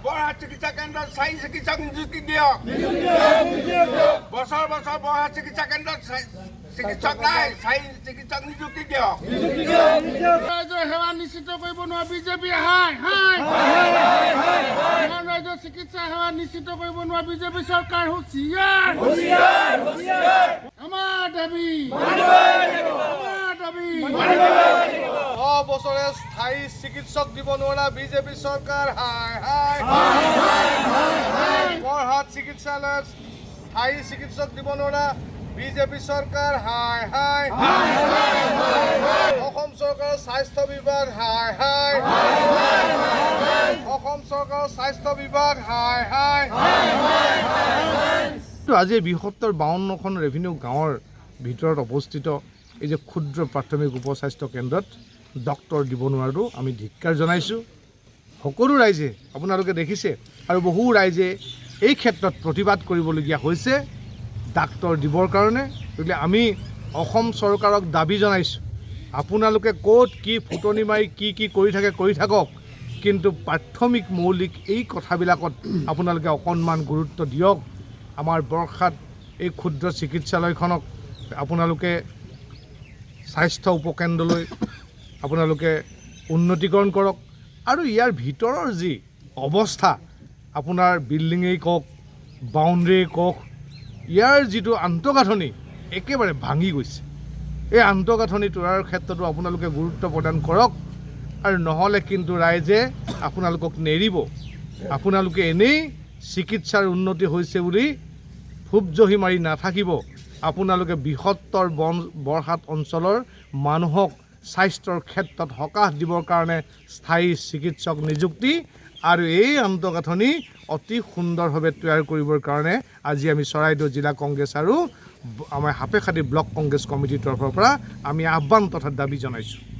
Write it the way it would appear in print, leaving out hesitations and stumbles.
বৰহাট চিকিৎসা কেন্দ্ৰত স্থায়ী চিকিৎসক নিযুক্তি দিয়ক। বছৰ বছৰ বৰহাট চিকিৎসা কেন্দ্ৰত চিকিৎসক নাই, স্থায়ী চিকিৎসক নিযুক্তি দিয়ক। ৰাইজৰ সেৱা নিশ্চিত কৰিব নোৱাৰা বিজেপি হাই হাই ৰাইজৰ চিকিৎসা সেৱা নিশ্চিত কৰিব নোৱাৰা বিজেপি চৰকাৰ হুঁচিয়াৰ আমাৰ দাবী বছৰে স্থায়ী চিকিৎসক দিব নোৱাৰা বিজেপি চৰকাৰ হাই হাই বৰহাট চিকিৎসালয়ত স্থায়ী চিকিৎসক দিব নোৱাৰা বিজেপি চৰকাৰ হাই হাই অসম চৰকাৰৰ স্বাস্থ্য বিভাগ হাই হাই অসম চৰকাৰৰ স্বাস্থ্য বিভাগ হাই হাই। আজি বৃহত্তৰ 52খন ৰেভিনিউ গাঁৱৰ ভিতৰত অৱস্থিত এই যে ক্ষুদ্ৰ প্ৰাথমিক উপস্বাস্থ্য কেন্দ্ৰত ডক্টৰ দিব নোৱাৰাটো আমি ধিক্কাৰ জনাইছোঁ। সকলো ৰাইজে আপোনালোকে দেখিছে আৰু বহু ৰাইজে এই ক্ষেত্ৰত প্ৰতিবাদ কৰিবলগীয়া হৈছে ডাক্তৰ দিবৰ কাৰণে। গতিকে আমি অসম চৰকাৰক দাবী জনাইছোঁ, আপোনালোকে ক'ত কি ফুটনি মাৰি কি কৰি থাকক, কিন্তু প্ৰাথমিক মৌলিক এই কথাবিলাকত আপোনালোকে অকণমান গুৰুত্ব দিয়ক। আমাৰ বৰখাত এই ক্ষুদ্ৰ চিকিৎসালয়খনক আপোনালোকে স্বাস্থ্য উপকেন্দ্ৰলৈ আপোনালোকে উন্নতিকৰণ কৰক। আৰু ইয়াৰ ভিতৰৰ যি অৱস্থা, আপোনাৰ বিল্ডিঙেই কওক, বাউণ্ডেৰীয়ে কওক, ইয়াৰ যিটো আন্তঃগাঁথনি একেবাৰে ভাঙি গৈছে। এই আন্তঃগাঁথনি তৈয়াৰৰ ক্ষেত্ৰতো আপোনালোকে গুৰুত্ব প্ৰদান কৰক, আৰু নহ'লে কিন্তু ৰাইজে আপোনালোকক নেৰিব। আপোনালোকে এনেই চিকিৎসাৰ উন্নতি হৈছে বুলি ফুপ জহি মাৰি নাথাকিব। আপোনালোকে বৃহত্তৰ বৰহাট অঞ্চলৰ মানুহক স্বাস্থ্যৰ ক্ষেত্ৰত সকাহ দিবৰ কাৰণে স্থায়ী চিকিৎসক নিযুক্তি আৰু এই আন্তঃগাঁথনি অতি সুন্দৰভাৱে তৈয়াৰ কৰিবৰ কাৰণে আজি আমি চৰাইদেউ জিলা কংগ্ৰেছ আৰু আমাৰ সাপেখাতি ব্লক কংগ্ৰেছ কমিটিৰ তৰফৰ পৰা আমি আহ্বান তথা দাবী জনাইছোঁ।